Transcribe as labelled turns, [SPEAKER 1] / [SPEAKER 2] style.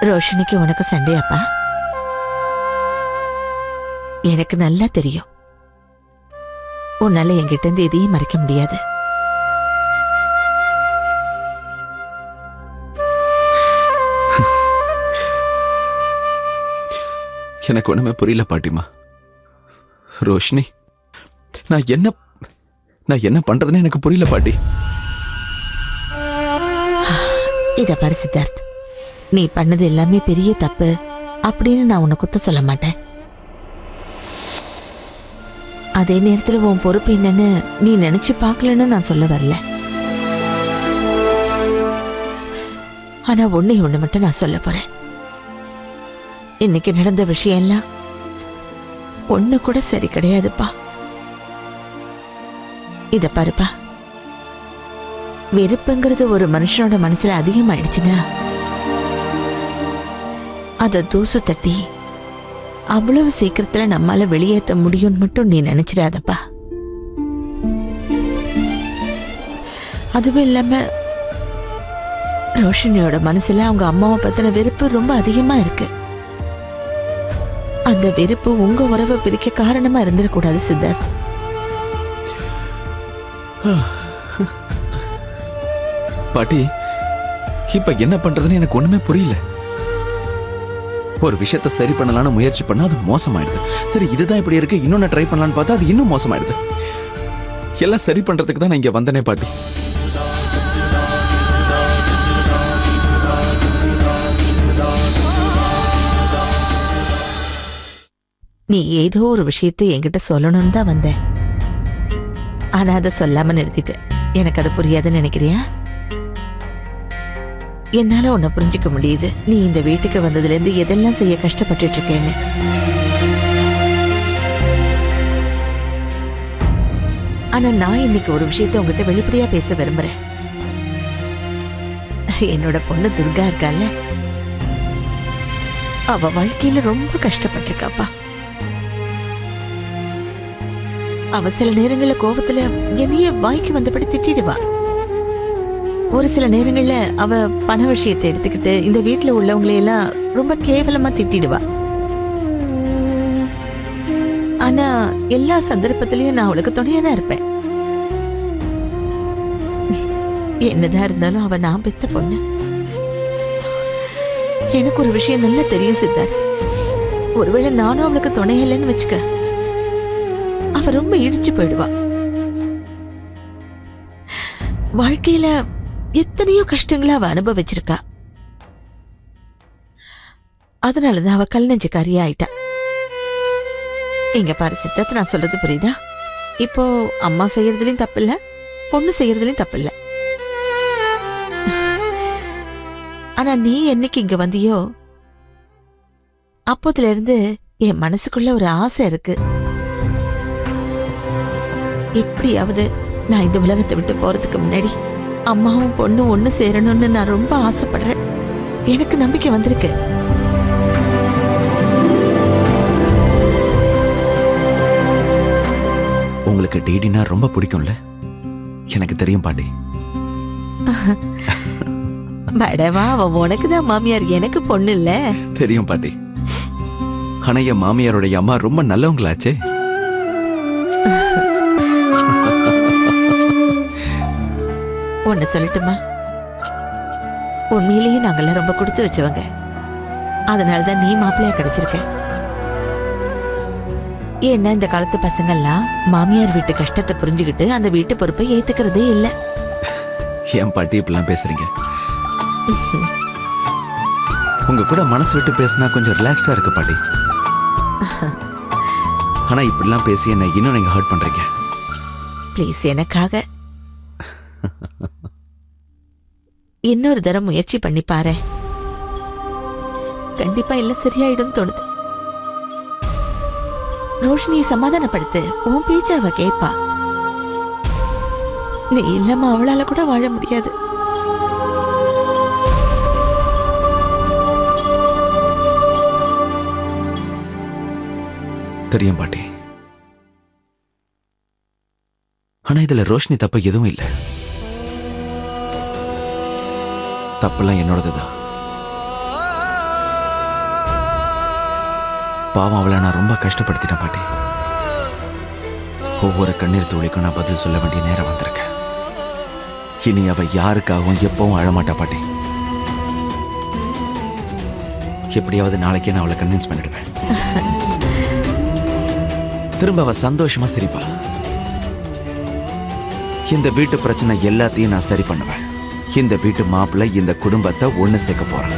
[SPEAKER 1] ரோஷினிக்கு உனக்கு சண்டையாப்பா? எனக்கு நல்லா தெரியும். உன்னால என்கிட்ட இருந்து எதையும் மறைக்க முடியாது.
[SPEAKER 2] எனக்கு ஒண்ணுமே புரியல பாட்டிமா. ரோஷினி, நான் என்ன பண்றதுன்னு எனக்கு புரியல பாட்டி.
[SPEAKER 1] இத பாரு சித்தார்த், நீ பண்ணது எல்லாமே பெரிய தப்பு அப்படின்னு நான் உன்னை குத்த சொல்ல மாட்டேன். அதே நேரத்துல உன் பொறுப்பு என்னன்னு நீ நினைச்சு பார்க்கலன்னு நான் சொல்ல வரல. ஆனா ஒண்ணு மட்டும் நான் சொல்ல போறேன். இன்னைக்கு நடந்த விஷயம் எல்லாம் ஒண்ணு கூட சரி கிடையாதுப்பா. இத பாருப்பா, வெறுப்புங்கிறது ஒரு மனுஷனோட மனசுல அதிகமாயிடுச்சுன்னா அத தூசு தட்டி அவ்வளவு சீக்கிரத்துல நம்மால வெளியேற்ற முடியும்னு மட்டும் நீ நினைச்சிடாதப்பா. அதுவும் இல்லாம ரோஷினியோட மனசுல அவங்க அம்மாவை பத்தின வெறுப்பு ரொம்ப அதிகமா இருக்கு. அந்த வெறுப்பு உங்க உறவை பிரிக்க காரணமா இருந்துடக்கூடாது சித்தார்த்.
[SPEAKER 2] பாட்டி, இப்ப என்ன பண்றதுன்னு எனக்கு ஒண்ணுமே புரியல. ஒரு விஷயத்தை சரி பண்ணலாம்னு முயற்சி பண்ணா அது மோசமாயிடுது. சரி, இதுதான் இப்படி இருக்கு, இன்னொன்னு ட்ரை பண்ணலான்னு பார்த்தா அது இன்னும் மோசமாயிடுது. எல்லாம் சரி பண்றதுக்கு தான் நான் இங்க வந்தனே பாட்டி.
[SPEAKER 1] நீ ஏதோ ஒரு விஷயத்தை என்கிட்ட சொல்லணும்னு தான் வந்த. ஆனா அதை சொல்லாம நிறுத்திட்ட. எனக்கு அது புரியாதுன்னு நினைக்கிறியா? என்னால உன்னை புரிஞ்சுக்க முடியுது. நீ இந்த வீட்டுக்கு வந்ததுல இருந்து எதெல்லாம் செய்ய கஷ்டப்பட்டு இருக்கேன்னு. ஆனா நான் இன்னைக்கு ஒரு விஷயத்த உங்ககிட்ட வெளிப்படையா பேச விரும்புறேன். என்னோட பொண்ணு துர்கா இருக்கால, அவ வாழ்க்கையில ரொம்ப கஷ்டப்பட்டிருக்காப்பா. அவ சில நேரங்கள்ல கோபத்துல என்னைய வாய்க்கு வந்தபடி திட்டிடுவா. ஒரு சில நேரங்கள்ல அவ பண விஷயத்தை எடுத்துக்கிட்டு இந்த வீட்டுல உள்ளவங்களை எல்லாம் ரொம்ப கேவலமா திட்டிடுவா. ஆனா எல்லா சந்தர்ப்பத்திலயும் நான் அவளுக்கு துணையா தான் இருப்பேன். என்னதான் இருந்தாலும் அவ நான் பெத்த பொண்ணு. எனக்கு ஒரு விஷயம் நல்லா தெரியும் சித்தார்த். ஒருவேளை நானும் அவளுக்கு துணை இல்லைன்னு வச்சுக்க, அவ ரொம்ப இடிச்சு போயிடுவா. வாழ்க்கையில எத்தனையோ கஷ்டங்களை அவ அனுபவிச்சிருக்கா. அதனாலதான் அவ கல் நெஞ்சுக்காரியா ஆயிட்டா. எங்க பாரு சித்தார்த், நான் சொல்றது புரியுதா? இப்போ அம்மா செய்யறதுலயும் தப்பு இல்ல, பொண்ணு செய்யறதுலயும் தப்பு இல்ல. ஆனா நீ என்னைக்கு இங்க வந்தியோ அப்போதுல இருந்து என் மனசுக்குள்ள ஒரு ஆசை இருக்கு. எப்படியாவது நான் இந்த உலகத்தை விட்டு போறதுக்கு முன்னாடி அம்மாவும் பொண்ணும் ஒண்ணு சேரணும்னு நான் ரொம்ப ஆசைப்படுறேன். எனக்கு நம்பிக்கை வந்திருக்கு.
[SPEAKER 2] உங்களுக்கு டிடினா ரொம்ப பிடிக்கும்ல? எனக்கு தெரியும் பாட்டி.
[SPEAKER 1] படவா, அவன் உனக்குதான் மாமியார், எனக்கு பொண்ணு இல்ல.
[SPEAKER 2] தெரியும் பாட்டி. ஆனா என் மாமியாருடைய அம்மா ரொம்ப நல்லவங்களாச்சே.
[SPEAKER 1] ஒன்னு சொல்லட்டுமா? உண்மையிலேயே நாங்கெல்லாம் ரொம்ப கொடுத்து வச்சவங்க. அதனாலதான் நீ மாப்பிள்ளையா கிடைச்சிருக்க. ஏன்னா இந்த காலத்து பசங்கள்லாம் மாமியார் வீட்டு கஷ்டத்தை புரிஞ்சுக்கிட்டு அந்த வீட்டு பொறுப்பை ஏத்துக்கிறதே இல்ல.
[SPEAKER 2] ஏன் பாட்டி இப்பெல்லாம் பேசுறீங்க? உங்க கூட மனசு விட்டு பேசினா கொஞ்சம் ரிலாக்ஸ்டா இருக்கு பாட்டி. ஆனா இப்படிலாம் பேசி என்ன இன்னும் நீங்க ஹர்ட் பண்றீங்க.
[SPEAKER 1] ப்ளீஸ், எனக்காக இன்னொரு தடவை முயற்சி பண்ணி பாரு. கண்டிப்பா இல்ல சரியாயிடும் தோணுது. ரோஷினியை சமாதானப்படுத்து. உன் பேச்ச அவ கேட்பா. நீ இல்லாம அவளால கூட வாழ முடியாது.
[SPEAKER 2] தெரியும் பாட்டி. ஆனா இதுல ரோஷினி தப்பு எதுவும் இல்லை. தப்பெல்லாம் என்னோடதுதான். பாவம் அவளை நான் ரொம்ப கஷ்டப்படுத்திட்டேன் பாட்டி. ஒவ்வொரு கண்ணீர் துளிக்கும் நான் பதில் சொல்ல வேண்டிய நேரம் வந்திருக்கேன். இனி அவ யாருக்காகவும் எப்பவும் அழமாட்டா பாட்டி. எப்படியாவது நாளைக்கே நான் அவளை கன்வின்ஸ் பண்ணிடுவேன். திரும்ப அவ சந்தோஷமா சிரிப்பா. இந்த வீட்டு பிரச்சனை எல்லாத்தையும் நான் சரி பண்ணுவேன். இந்த வீட்டு மாப்பிள்ளை இந்த குடும்பத்தை ஒண்ணு சேர்க்க போறேன்.